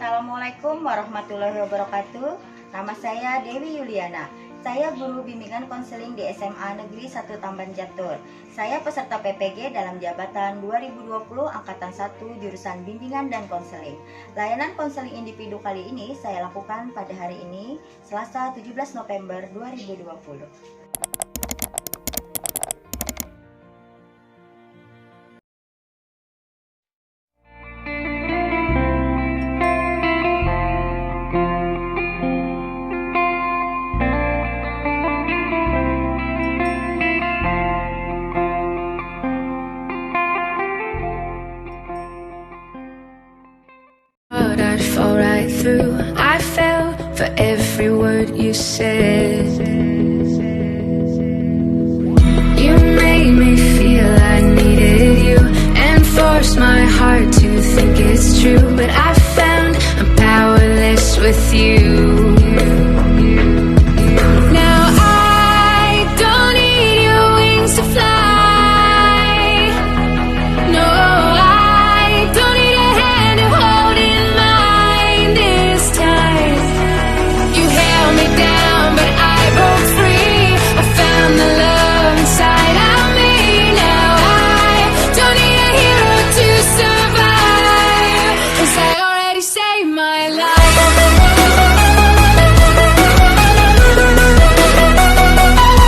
Assalamualaikum warahmatullahi wabarakatuh. Nama saya Dewi Yuliana. Saya guru bimbingan konseling di SMA Negeri 1 Tamban Jatur. Saya peserta PPG dalam jabatan 2020 Angkatan 1 jurusan bimbingan dan konseling. Layanan konseling individu kali ini saya lakukan pada hari ini, Selasa 17 November 2020. I'd fall right through. I fell for every word you said. You made me feel I needed you and forced my heart to think it's true. But I found I'm powerless with you. Now I don't need your wings to fly. No, I don't need a hand to hold in mine this time. You held me down, but I broke free. I found the love inside of me. Now I don't need a hero to survive, 'cause I already saved my life.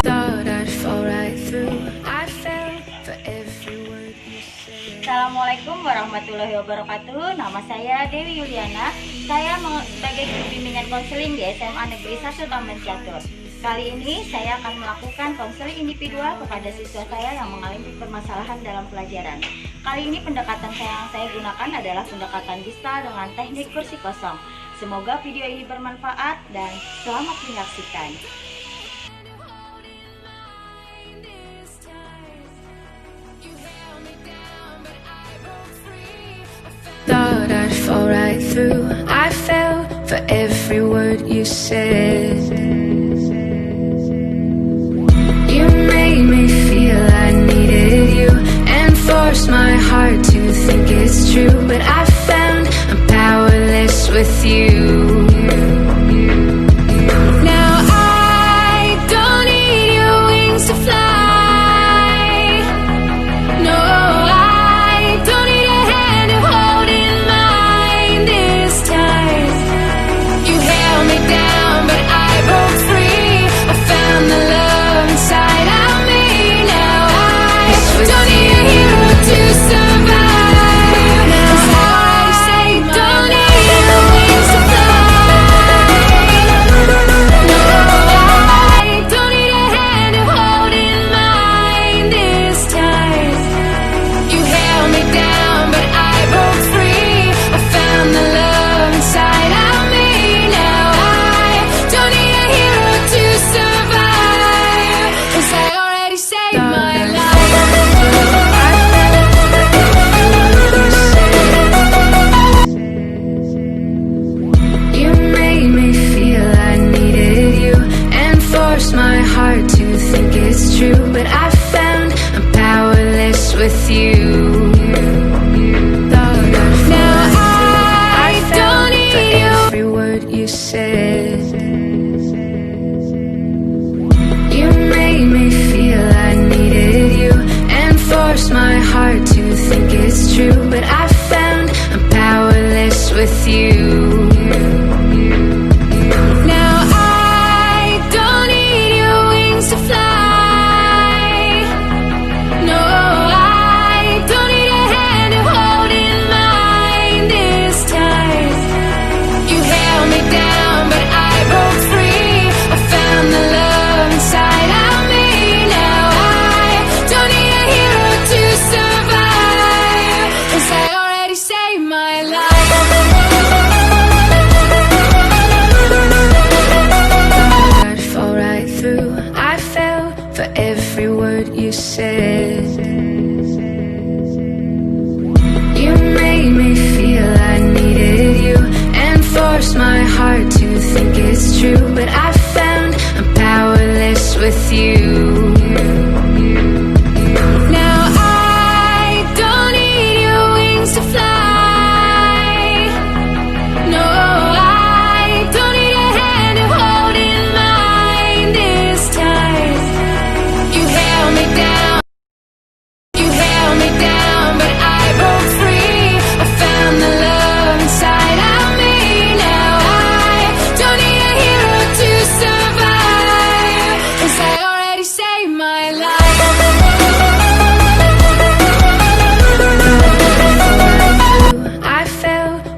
Thought I'd fall right through. I fell for every word you said. Assalamualaikum warahmatullahi wabarakatuh. Nama saya Dewi Yuliana. Saya sebagai guru bimbingan konseling di SMA Negeri 1 Tamban Jatur. Kali ini saya akan melakukan konseling individual kepada siswa saya yang mengalami permasalahan dalam pelajaran. Kali ini pendekatan yang saya gunakan adalah pendekatan gestal dengan teknik kursi kosong. Semoga video ini bermanfaat dan selamat menyaksikan. Thought I'd fall right through. I fell for every word you said. You made me feel I needed you and forced my heart to think it's true. But I found I'm powerless with you. Now I don't need your wings to fly. No, I don't need a hand to hold in mine this time. You held me down, but I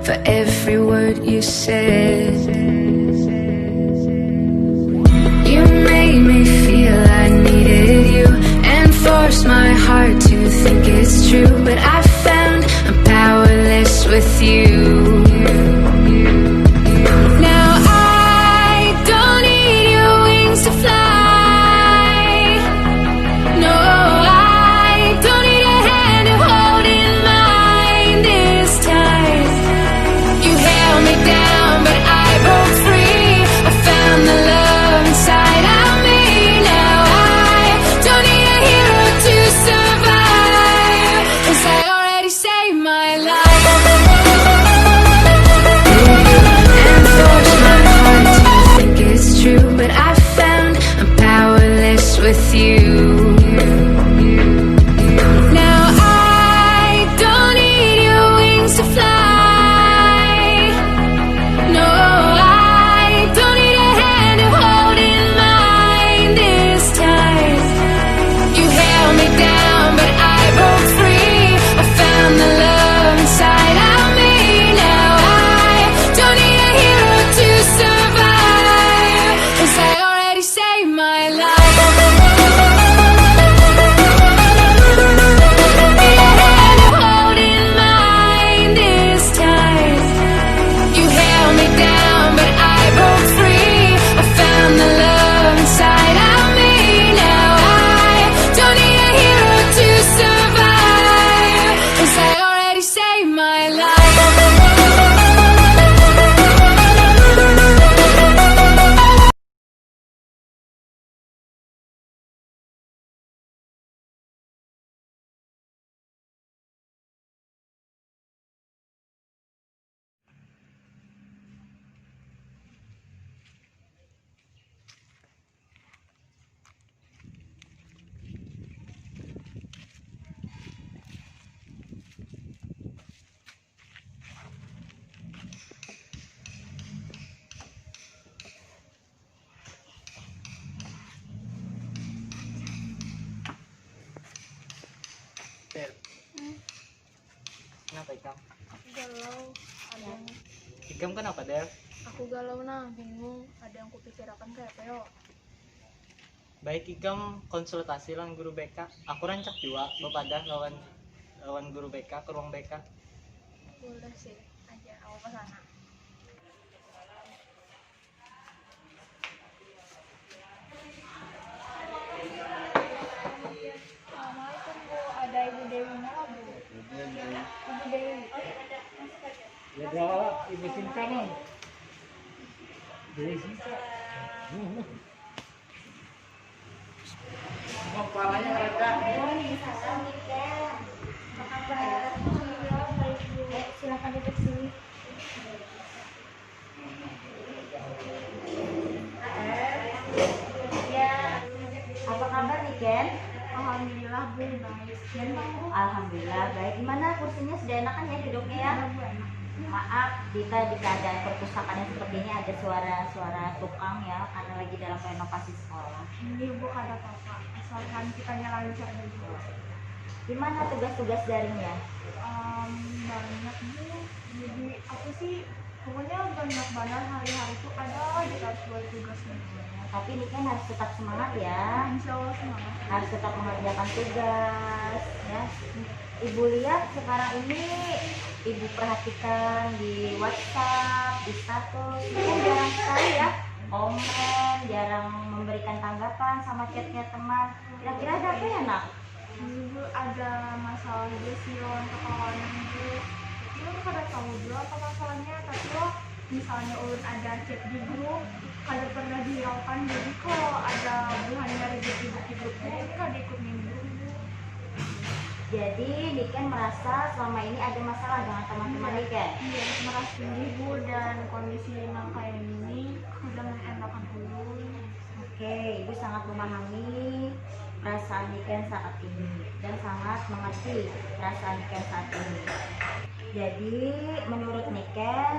for every word you said. You made me feel I needed you and forced my heart to think it's true, but I found I'm powerless with you. Now I don't need your wings to fly. No, I don't need a hand to hold in mine this time. You held me down, but I broke free. I found the love inside of me. Now I don't need a hero to survive, 'cause I already saved my life. And forced my heart to think it's true, but I found I'm powerless with you. Now I don't need your wings to fly. No, I don't need a hand to hold in mine this time. You held me down, but I broke free. I found the love inside of me. Now I don't need a hero to survive, 'cause I already saved my life. Need a hand to hold in mine this time. You held me down, but I broke free. I found the love inside of me. Now I don't need a hero to survive, 'cause I already saved my life. Del, kenapa Ikam? Galau, ada yang Ikam kenapa Del? aku galau nah, bingung, ada yang kupikirkan kayak Peo. Baik Ikam konsultasi lawan guru BK. Aku rancak juga bepadah lawan guru BK ke ruang BK. Boleh sih, aja aku ke sana. Assalamualaikum Bu, ada Ibu Dewi nggak Bu? Ibu Dewi. Ya ada Ibu Sinta bang. Dewi Sinta. Kepalanya rada. Silakan duduk sini. Ya, apa kabar nih Ken? Alhamdulillah Bu, baik. Ken, alhamdulillah baik. Gimana kursinya sudah enakan ya duduknya ya? Bu enak. Maaf, kita di keadaan perpustakaan yang seperti ini ada suara-suara tukang ya, karena lagi dalam renovasi sekolah. Ini Bu ada apa-apa, asalkan kita nyalain cara Bu. Gimana tugas-tugas daringnya? Banyak Bu, jadi aku sih pokoknya banyak banget hari-hari tuh ada aja harus buat tugasnya. Tapi ini kan harus tetap semangat ya, Insya Allah semangat. harus tetap mengerjakan tugas ya. Ibu lihat sekarang ini ibu perhatikan di WhatsApp, di status, itu jarang sekali ya komen, jarang memberikan tanggapan sama chatnya teman. Kira-kira ada apa ya nak? Dulu ada masalah juga sih lawan kekawanan itu. Itu kada tahu dulu apa masalahnya, tapi lo misalnya ulun ada chat di grup, kada pernah dihiraukan, jadi kalau ada bulannya rezeki di grupnya itu kada ikut nimbrung. Jadi Niken merasa selama ini ada masalah dengan teman-teman Niken. Iya, merasa ibu dan kondisi yang kayak ini sudah mengenakan ulun. Oke, ibu sangat memahami perasaan Niken saat ini dan sangat mengerti perasaan Niken saat ini. Jadi menurut Niken,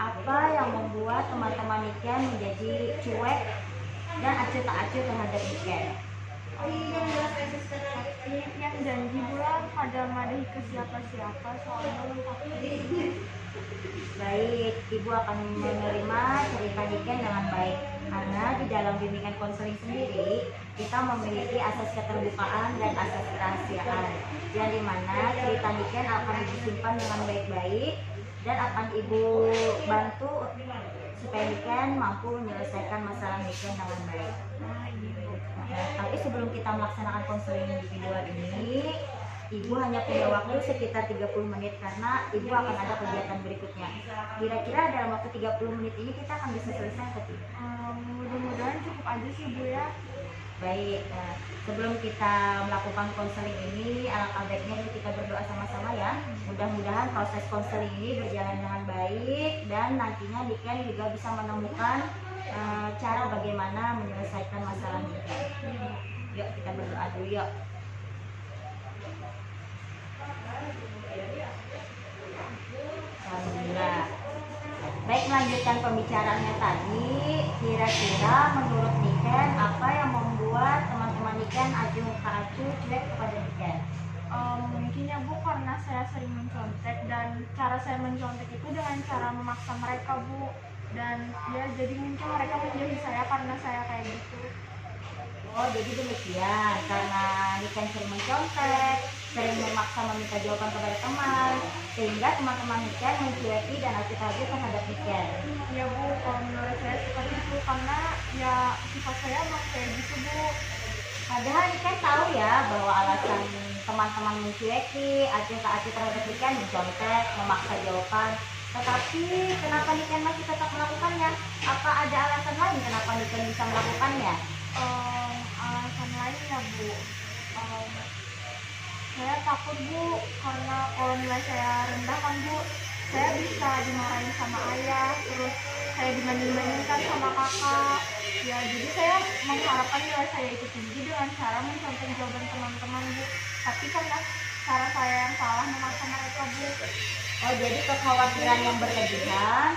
apa yang membuat teman-teman Niken menjadi cuek dan acuh tak acuh terhadap Niken? Yang janji bulan ada madahi ke siapa-siapa soalnya ulun takut. Baik, Ibu akan menerima cerita Niken dengan baik. Karena di dalam bimbingan konseling sendiri, kita memiliki asas keterbukaan dan asas kerahasiaan. Yang dimana cerita Niken akan disimpan dengan baik-baik dan akan Ibu bantu supaya Niken mampu menyelesaikan masalah Niken dengan baik. Tapi sebelum kita melaksanakan konseling individual ini, Ibu hanya punya waktu sekitar 30 menit karena Ibu akan ada kegiatan berikutnya. Kira-kira dalam waktu 30 menit ini kita akan bisa selesai atau tidak? Mudah-mudahan cukup aja sih Bu ya. Baik, nah, sebelum kita melakukan konseling ini, alangkah baiknya kita berdoa sama-sama ya. Mudah-mudahan proses konseling ini berjalan dengan baik dan nantinya Niken juga bisa menemukan cara bagaimana menyelesaikan masalah Niken. Yuk kita berdoa dulu yuk. Alhamdulillah. Baik, melanjutkan pembicaraannya tadi, kira-kira menurut Niken apa yang membuat teman-teman Niken acuh tak acuh cuek kepada Niken? Mungkin ya Bu, karena saya sering mencontek dan cara saya mencontek itu dengan cara memaksa mereka Bu, dan ya jadi mungkin mereka menjauhi saya karena saya kayak gitu. Oh, jadi demikian. Karena Niken sering mencontek, sering memaksa meminta jawaban kepada teman, sehingga teman-teman Niken mencueki dan acuh tak acuh terhadap Niken. Ya Bu, kalau menurut saya seperti itu karena ya sifat saya emang kayak gitu Bu. Padahal Niken tahu ya bahwa alasan teman-teman mencueki, acuh tak acuh terhadap Niken, mencontek, memaksa jawaban. Tetapi kenapa Niken masih tetap melakukannya? Apa ada alasan lain kenapa Niken bisa melakukannya? Alasan lain ya Bu, saya takut Bu, karena kalau nilai saya rendah kan Bu, saya bisa dimarahin sama ayah, terus saya dibanding-bandingkan sama kakak. Ya jadi saya mengharapkan nilai saya itu tinggi dengan cara mencontoh jawaban teman-teman Bu, tapi karena cara saya yang salah memaksa mereka Bu. Oh, jadi kekhawatiran yang berlebihan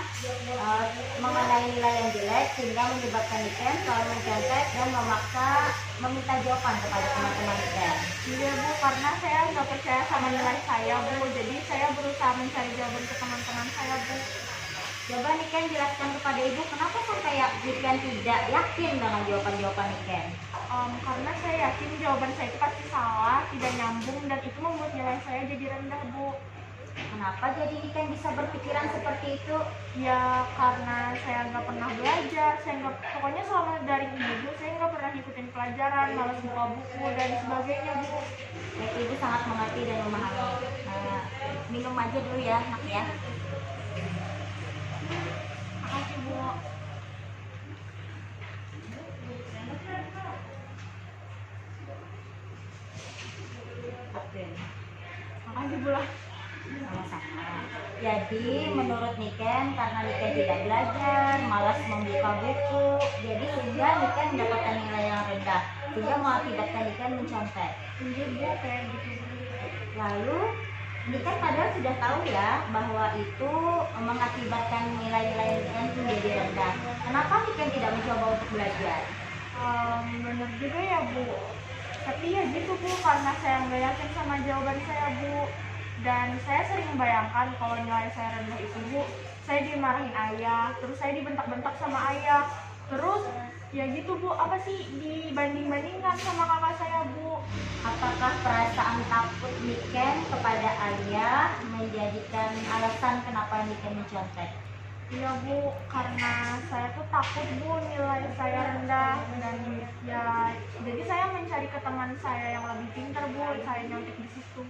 mengenai nilai yang jelek sehingga menyebabkan Niken selalu mencontek dan memaksa meminta jawaban kepada teman-teman Niken. Iya Bu, karena saya nggak percaya sama nilai saya Bu, jadi saya berusaha mencari jawaban ke teman-teman saya Bu. Coba Niken jelaskan kepada Ibu kenapa sampai Niken tidak yakin dengan jawaban-jawaban Niken. Karena saya yakin jawaban saya itu pasti salah, tidak nyambung, dan itu membuat nilai saya jadi rendah Bu. Kenapa jadi Niken bisa berpikiran seperti itu? Ya karena saya nggak pernah belajar, pokoknya selama dari ibu saya nggak pernah ngikutin pelajaran, malas buka buku dan sebagainya Bu. Baik, Ibu sangat mengerti dan memahami. Minum aja dulu ya, nak ya. Makasih Bu. Oke. Makasih Bu lah. Sama-sama. Jadi menurut Niken karena Niken tidak belajar, malas membuka buku, jadi sehingga Niken mendapatkan nilai yang rendah, sehingga mengakibatkan Niken mencontek. Iya Bu, kayak gitu Bu. Lalu Niken padahal sudah tahu ya bahwa itu mengakibatkan nilai-nilai Niken menjadi rendah. Kenapa Niken tidak mencoba untuk belajar? Bener juga ya Bu. Tapi ya gitu Bu, karena saya nggak yakin sama jawaban saya Bu. Dan saya sering membayangkan kalau nilai saya rendah itu Bu, saya dimarahin ayah, terus saya dibentak-bentak sama ayah. Terus ya gitu Bu, apa sih dibanding-bandingkan sama kakak saya Bu. Apakah perasaan takut Niken kepada ayah menjadikan alasan kenapa Niken mencontek? Iya Bu, karena saya tuh takut Bu nilai saya rendah, dan ya jadi saya mencari ke teman saya yang lebih pintar Bu, saya nyontek di situ.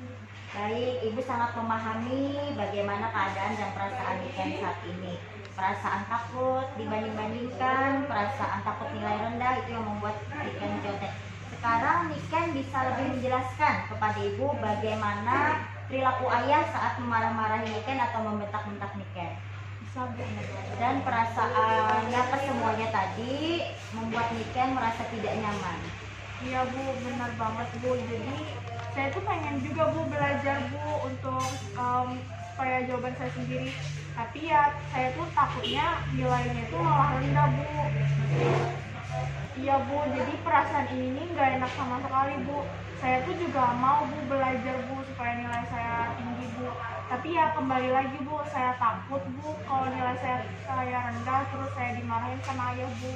Baik, Ibu sangat memahami bagaimana keadaan dan perasaan Niken saat ini. Perasaan takut dibanding-bandingkan, perasaan takut nilai rendah itu yang membuat Niken mencontek. Sekarang Niken bisa lebih menjelaskan kepada Ibu bagaimana perilaku ayah saat memarah-marahi Niken atau membentak-bentak Niken. Bisa Bu. Dan perasaannya semuanya tadi membuat Niken merasa tidak nyaman. Iya Bu, benar banget Bu. Jadi saya tuh pengen juga Bu belajar Bu untuk supaya jawaban saya sendiri. Tapi ya saya tuh takutnya nilainya itu malah rendah Bu. Iya Bu, jadi perasaan ini nih nggak enak sama sekali Bu. Saya tuh juga mau Bu belajar Bu supaya nilai saya tinggi Bu. Tapi ya kembali lagi Bu, saya takut Bu kalau nilai saya rendah terus saya dimarahin sama ayah Bu.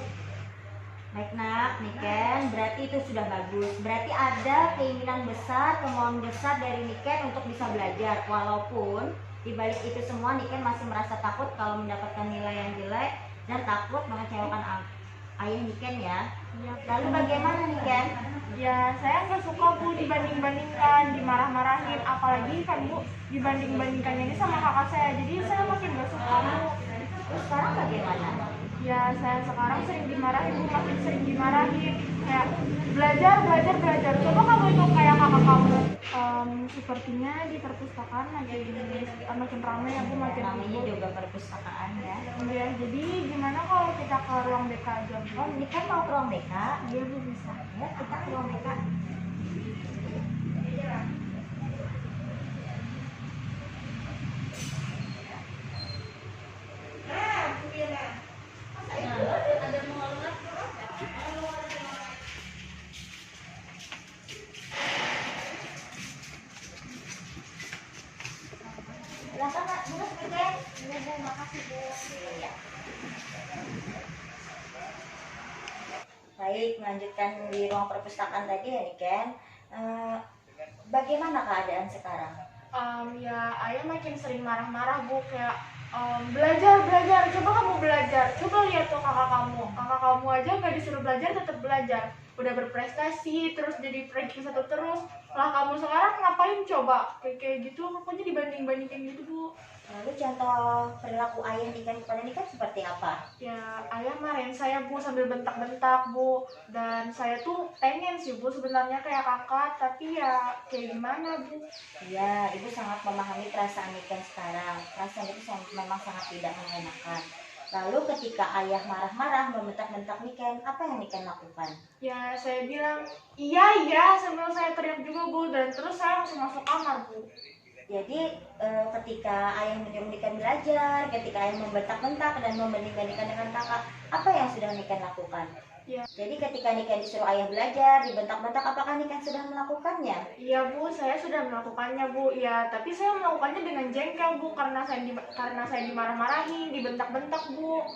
Baik nak, Niken, berarti itu sudah bagus. Berarti ada keinginan besar, kemauan besar dari Niken untuk bisa belajar. Walaupun di balik itu semua Niken masih merasa takut kalau mendapatkan nilai yang jelek dan takut mengecewakan ayah Niken ya. Ya, Lalu bagaimana Niken? ya saya nggak suka Bu dibanding-bandingkan, dimarah-marahin. Apalagi kan Bu dibanding-bandingkannya ini sama kakak saya. Jadi saya makin nggak suka Bu. Terus sekarang bagaimana? Ya saya sekarang sering dimarahin Bu, makin sering dimarahin. Kayak belajar. Coba kamu itu kayak kakak kamu. Sepertinya di perpustakaan makin ramai ya Bu, makin Namanya ribut. juga perpustakaan ya. Ya, jadi gimana kalau kita ke ruang BK aja Bu? Oh, Niken mau ke ruang BK? Iya Bu, bisa. Ya, kita ke ruang BK. Silakan Kak, duduk Niken. Iya Bu, makasih Bu. Iya. Baik, melanjutkan di ruang perpustakaan tadi ya Niken. Bagaimana keadaan sekarang? Ya ayah makin sering marah-marah Bu, kayak belajar. Coba kamu belajar, coba lihat tuh kakak kamu aja nggak disuruh belajar tetap belajar, udah berprestasi terus jadi ranking 1 terus, lah kamu sekarang ngapain coba kayak gitu, pokoknya dibanding-bandingin gitu Bu. Lalu contoh perilaku ayah Niken kepada Niken seperti apa? Ya ayah marahin saya Bu sambil bentak-bentak Bu, dan saya tuh pengen sih Bu sebenarnya kayak kakak, tapi ya kayak gimana Bu. Ya, ibu sangat memahami perasaan Niken sekarang. Perasaan itu memang sangat tidak mengenakan. Lalu ketika ayah marah-marah membentak-bentak Niken, apa yang Niken lakukan? Ya saya bilang iya sambil saya teriak juga Bu, dan terus saya langsung masuk kamar Bu. Jadi ketika ayah menyuruh Niken belajar, ketika ayah membentak-bentak dan membanding-bandingkan dengan kakak, apa yang sudah Niken lakukan? Ya. Jadi ketika Niken disuruh ayah belajar, dibentak-bentak, apakah Niken sudah melakukannya? Iya Bu, saya sudah melakukannya Bu. Ya, tapi saya melakukannya dengan jengkel Bu, karena saya dimarah-marahin, dibentak-bentak Bu.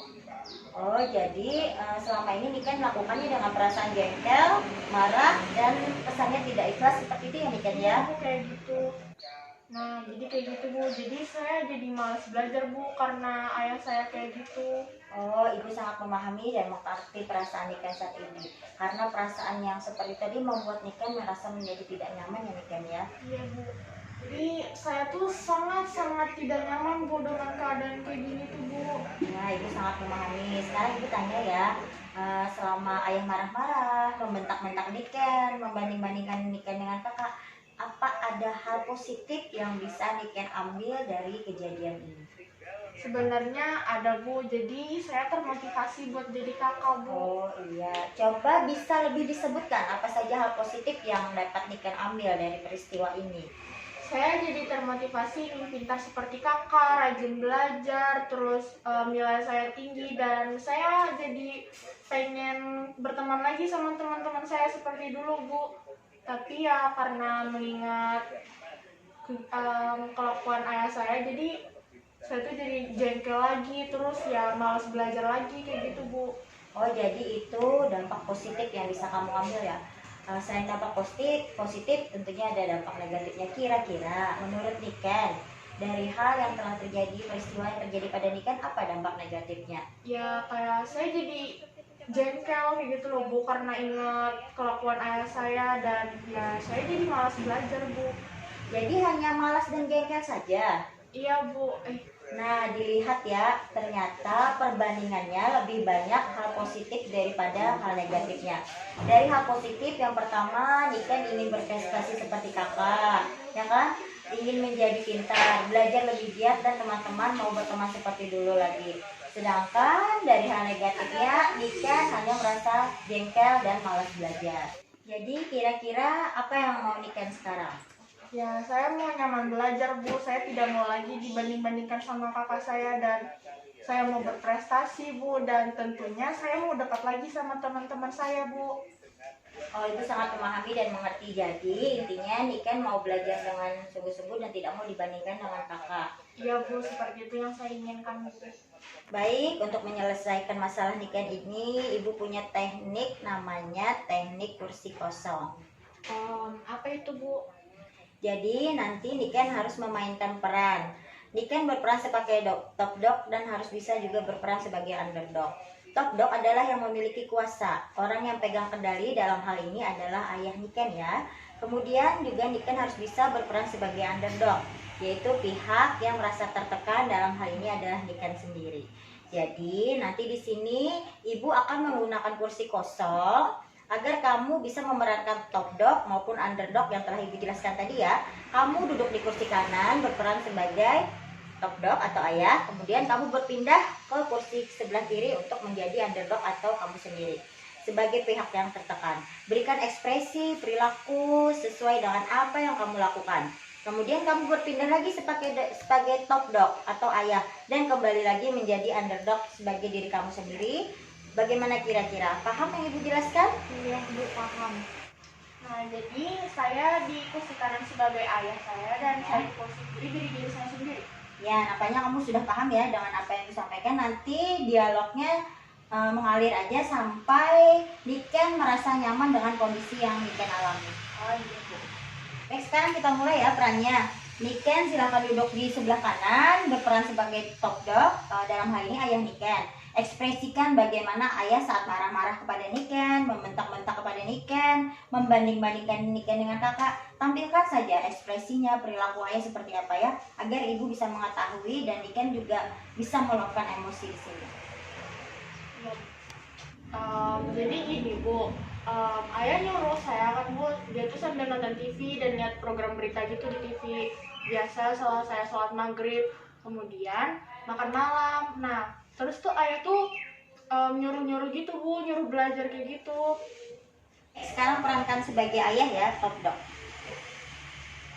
Oh, jadi selama ini Niken melakukannya dengan perasaan jengkel, marah, dan pesannya tidak ikhlas seperti itu ya Niken ya? Bu, kayak gitu. Nah, jadi kayak gitu Bu. Jadi saya jadi malas belajar Bu, karena ayah saya kayak gitu. Oh, ibu sangat memahami dan mengerti perasaan Niken saat ini. Karena perasaan yang seperti tadi membuat Niken merasa menjadi tidak nyaman ya Niken ya? Iya Bu. Jadi saya tuh sangat tidak nyaman Bu dengan keadaan kayak gini tuh Bu. Nah, ibu sangat memahami. Sekarang ibu tanya ya, selama ayah marah-marah, membentak-bentak Niken, membanding-bandingkan Niken dengan kakak, apa ada hal positif yang bisa Niken ambil dari kejadian ini? Sebenarnya ada Bu, jadi saya termotivasi buat jadi kakak Bu. Oh iya, coba bisa lebih disebutkan apa saja hal positif yang dapat Niken ambil dari peristiwa ini? Saya jadi termotivasi ingin pintar seperti kakak, rajin belajar, terus nilai saya tinggi, dan saya jadi pengen berteman lagi sama teman-teman saya seperti dulu Bu. Tapi ya karena mengingat kelakuan ayah saya, jadi saya tuh jadi jengkel lagi, terus ya malas belajar lagi kayak gitu Bu. Oh, jadi itu dampak positif yang bisa kamu ambil ya. Selain dampak positif tentunya ada dampak negatifnya. Kira-kira menurut Niken, dari hal yang telah terjadi, peristiwa yang terjadi pada Niken, apa dampak negatifnya? Ya kayak saya jadi jengkel kayak gitu loh Bu, karena ingat kelakuan ayah saya, dan ya saya jadi malas belajar Bu. Jadi hanya malas dan jengkel saja. Iya Bu. Nah, dilihat ya, ternyata perbandingannya lebih banyak hal positif daripada hal negatifnya. Dari hal positif, yang pertama, Niken ingin berprestasi seperti kakak, ya kan? Ingin menjadi pintar, belajar lebih giat, dan teman-teman mau berteman seperti dulu lagi. Sedangkan dari hal negatifnya, Niken hanya merasa jengkel dan malas belajar. Jadi kira-kira apa yang mau Niken sekarang? Ya saya mau nyaman belajar Bu, saya tidak mau lagi dibanding-bandingkan sama kakak saya, dan saya mau berprestasi Bu, dan tentunya saya mau dekat lagi sama teman-teman saya Bu. Oh, ibu sangat memahami dan mengerti. Jadi intinya Niken mau belajar dengan sungguh-sungguh dan tidak mau dibandingkan dengan kakak. Iya Bu, seperti itu yang saya inginkan Bu. Baik, untuk menyelesaikan masalah Niken ini, ibu punya teknik namanya teknik kursi kosong. Apa itu Bu? Jadi nanti Niken harus memainkan peran. Niken berperan sebagai top dog dan harus bisa juga berperan sebagai underdog. Top dog adalah yang memiliki kuasa. Orang yang pegang kendali dalam hal ini adalah ayah Niken ya. Kemudian juga Niken harus bisa berperan sebagai underdog, yaitu pihak yang merasa tertekan. Dalam hal ini adalah Niken sendiri. Jadi nanti di sini ibu akan menggunakan kursi kosong agar kamu bisa memerankan top dog maupun underdog yang telah ibu jelaskan tadi ya. Kamu duduk di kursi kanan berperan sebagai top dog atau ayah, kemudian kamu berpindah ke kursi sebelah kiri untuk menjadi underdog atau kamu sendiri sebagai pihak yang tertekan. Berikan ekspresi perilaku sesuai dengan apa yang kamu lakukan. Kemudian kamu berpindah lagi sebagai top dog atau ayah dan kembali lagi menjadi underdog sebagai diri kamu sendiri. Bagaimana kira-kira? Paham yang ibu jelaskan? Iya Bu, paham. Nah, jadi saya di kursi kanan sebagai ayah saya dan saya di kursi kiri jadi diri saya sendiri. Ya, nampaknya kamu sudah paham ya dengan apa yang disampaikan. Nanti dialognya mengalir aja sampai Niken merasa nyaman dengan kondisi yang Niken alami. Oh iya Bu. Baik, sekarang kita mulai ya perannya. Niken silakan duduk di sebelah kanan, berperan sebagai top dog. Dalam hal ini ayah Niken. Ekspresikan bagaimana ayah saat marah-marah kepada Niken, membentak-bentak kepada Niken, membanding-bandingkan Niken dengan kakak. Tampilkan saja ekspresinya, perilaku ayah seperti apa ya, agar ibu bisa mengetahui dan Niken juga bisa meluapkan emosi di sini. Jadi gini Bu, ayah nyuruh saya kan Bu, dia tuh sambil nonton TV dan lihat program berita gitu di TV. Biasa setelah saya sholat maghrib, kemudian makan malam. Nah, terus tuh ayah tuh nyuruh-nyuruh gitu Bu, nyuruh belajar kayak gitu. Sekarang perankan sebagai ayah ya, top dog.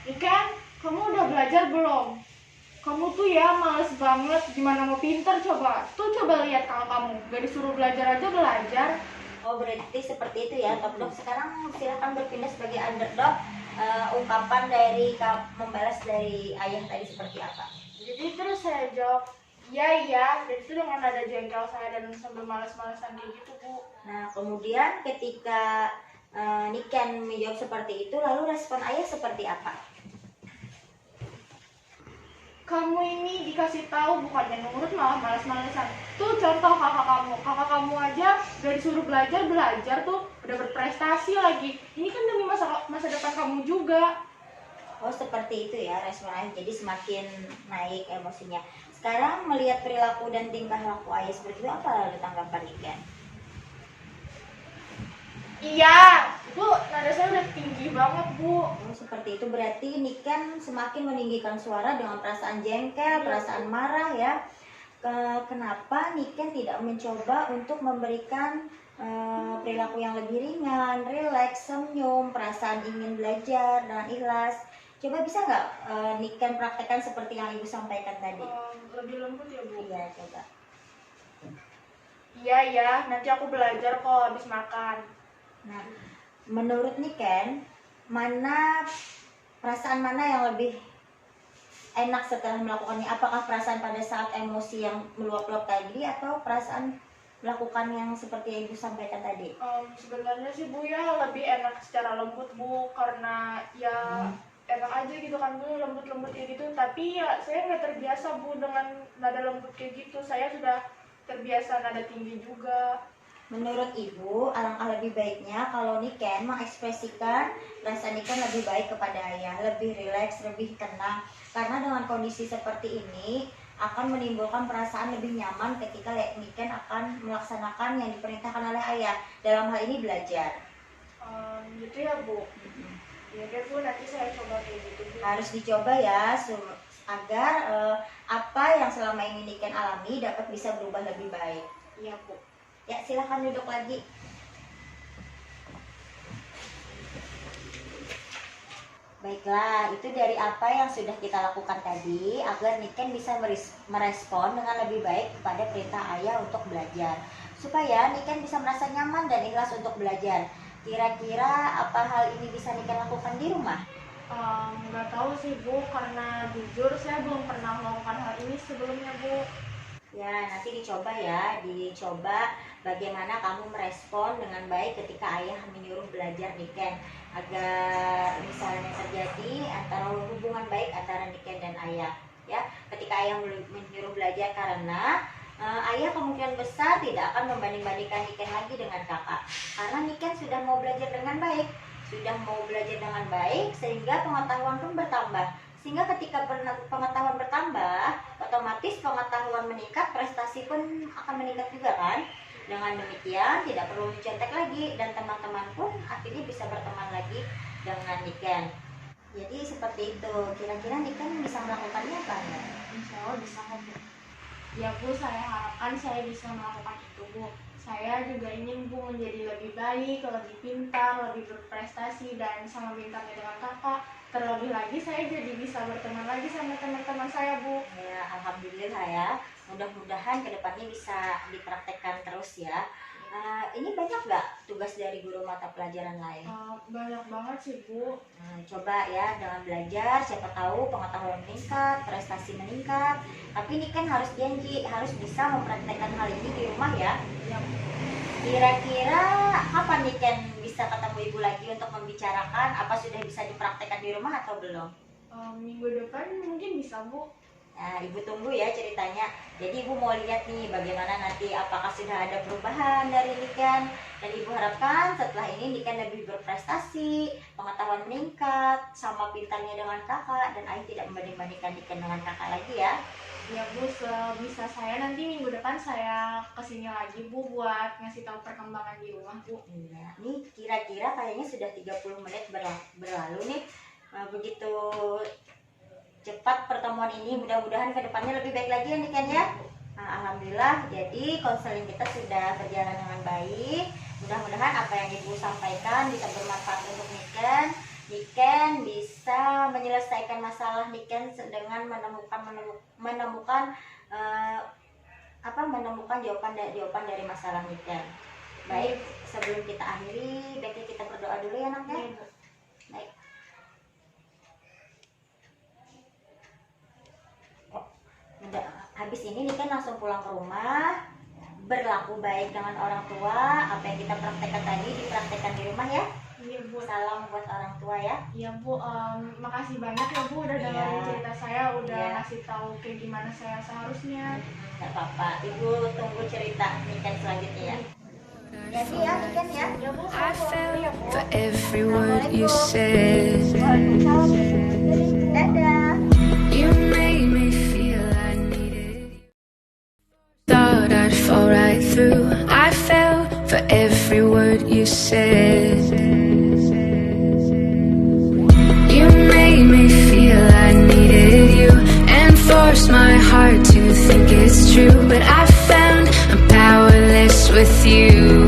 Niken, kamu udah belajar belum? Kamu tuh ya males banget, gimana mau pinter coba? Tuh coba lihat kakak kamu, gak disuruh belajar aja belajar. Oh, berarti seperti itu ya, top dog. Sekarang silakan berpindah sebagai underdog. Ungkapan dari membalas dari ayah tadi seperti apa? Jadi terus saya jawab, iya, dan itu dengan nada jengkel saya dan sambil males-malesan kayak gitu Bu. Nah, kemudian ketika Niken menjawab seperti itu, lalu respon ayah seperti apa? Kamu ini dikasih tahu bukannya nurut malah males-malesan. Tuh contoh kakak kamu aja gak disuruh belajar tuh udah berprestasi lagi. Ini kan demi masa depan kamu juga. Oh, seperti itu ya respon ayah. Jadi semakin naik emosinya. Sekarang melihat perilaku dan tingkah laku ayah seperti itu, apa lalu tanggapan Niken? Iya, itu nada saya udah tinggi banget Bu. Oh, seperti itu berarti Niken semakin meninggikan suara dengan perasaan jengkel, perasaan marah ya. Kenapa Niken tidak mencoba untuk memberikan perilaku yang lebih ringan, rileks, senyum, perasaan ingin belajar dengan ikhlas? Coba bisa nggak Niken praktekkan seperti yang ibu sampaikan tadi? Lebih lembut ya Bu. Iya, coba. Iya, nanti aku belajar kok habis makan. Nah, menurut Niken, perasaan mana yang lebih enak setelah melakukannya? Apakah perasaan pada saat emosi yang meluap-luap tadi atau perasaan melakukan yang seperti yang ibu sampaikan tadi? Sebenarnya sih Bu ya lebih enak secara lembut Bu, karena ya enak aja gitu kan Bu, lembut-lembut kayak gitu. Tapi ya saya nggak terbiasa Bu dengan nada lembut kayak gitu. Saya sudah terbiasa nada tinggi juga. Menurut ibu, alangkah lebih baiknya kalau Niken mengekspresikan rasa Niken lebih baik kepada ayah, lebih rileks, lebih tenang. Karena dengan kondisi seperti ini akan menimbulkan perasaan lebih nyaman ketika Niken akan melaksanakan yang diperintahkan oleh ayah. Dalam hal ini belajar. Gitu ya Bu. Ya deh Bu, nanti saya coba kayak gitu Bu. Harus dicoba ya agar apa yang selama ini Niken alami dapat bisa berubah lebih baik. Iya Bu. Ya, silahkan duduk lagi. Baiklah, itu dari apa yang sudah kita lakukan tadi agar Niken bisa merespon dengan lebih baik kepada perintah ayah untuk belajar. Supaya Niken bisa merasa nyaman dan ikhlas untuk belajar. Kira-kira apa hal ini bisa Niken lakukan di rumah? Nggak tahu sih Bu, karena jujur saya belum pernah melakukan hal ini sebelumnya Bu. Ya, nanti dicoba ya, dicoba bagaimana kamu merespon dengan baik ketika ayah menyuruh belajar Niken, agar misalnya terjadi antara hubungan baik antara Niken dan ayah. Ya, ketika ayah menyuruh belajar, karena ayah kemungkinan besar tidak akan membanding-bandingkan Niken lagi dengan kakak, karena Niken sudah mau belajar dengan baik, sehingga pengetahuan pun bertambah. Sehingga ketika pengetahuan bertambah, otomatis pengetahuan meningkat, prestasi pun akan meningkat juga kan. Dengan demikian tidak perlu mencontek lagi, dan teman-teman pun akhirnya bisa berteman lagi dengan Niken. Jadi seperti itu. Kira-kira Niken bisa melakukannya apa enggak? Insya Allah bisa kok Bu. Ya Bu, saya harapkan saya bisa melakukan itu Bu. Saya juga ingin Bu menjadi lebih baik, lebih pintar, lebih berprestasi, dan sama pintarnya dengan kakak. Terlebih lagi saya jadi bisa berteman lagi sama teman-teman saya Bu. Ya, alhamdulillah ya. Mudah-mudahan kedepannya bisa dipraktekkan terus ya. Ini banyak nggak tugas dari guru mata pelajaran lain? Banyak banget sih Bu. Coba ya, dengan belajar siapa tahu pengetahuan meningkat, prestasi meningkat. Tapi ini kan harus janji, harus bisa mempraktekkan hal ini di rumah ya. Ya, Kira-kira kapan Niken bisa ketemu ibu lagi untuk membicarakan apa sudah bisa dipraktekkan di rumah atau belum? minggu depan mungkin bisa Bu. Nah, ibu tunggu ya ceritanya. Jadi ibu mau lihat nih bagaimana nanti, apakah sudah ada perubahan dari Niken. Dan ibu harapkan setelah ini Niken lebih berprestasi, pengetahuan meningkat, sama pintarnya dengan kakak, dan ayah tidak membanding-bandingkan Niken dengan kakak lagi ya. Ya Bu, sebisa saya nanti minggu depan saya kesini lagi Bu buat ngasih tahu perkembangan di rumah Bu. Iya, nih kira-kira kayaknya sudah 30 menit berlalu nih. Begitu cepat pertemuan ini, mudah-mudahan kedepannya lebih baik lagi ya Niken ya. Nah, alhamdulillah, jadi konseling kita sudah berjalan dengan baik. Mudah-mudahan apa yang ibu sampaikan bisa bermanfaat untuk Niken. Niken bisa menyelesaikan masalah Niken dengan menemukan jawaban dari masalah Niken. Baik, sebelum kita akhiri, baiknya kita berdoa dulu ya nak ya. Baik. Udah, habis ini Niken langsung pulang ke rumah, berlaku baik dengan orang tua. Apa yang kita praktekkan tadi dipraktekkan di rumah ya. Iya Bu. Salam buat orang tua ya. Iya Bu, makasih banyak ya Bu udah dengerin Iya. cerita saya, udah Iya. ngasih tahu kayak gimana saya seharusnya. Gak apa-apa, ibu tunggu cerita Niken selanjutnya ya. Jadi ya Niken ya. Ya Bu, I saya pulang fell dulu ya Bu. for every word you said. Waalaikumsalam. Dadah. You made me feel I needed you. Thought I'd fall right through. I fell for every word you said. You made me feel I needed you and forced my heart to think it's true. But I found I'm powerless with you.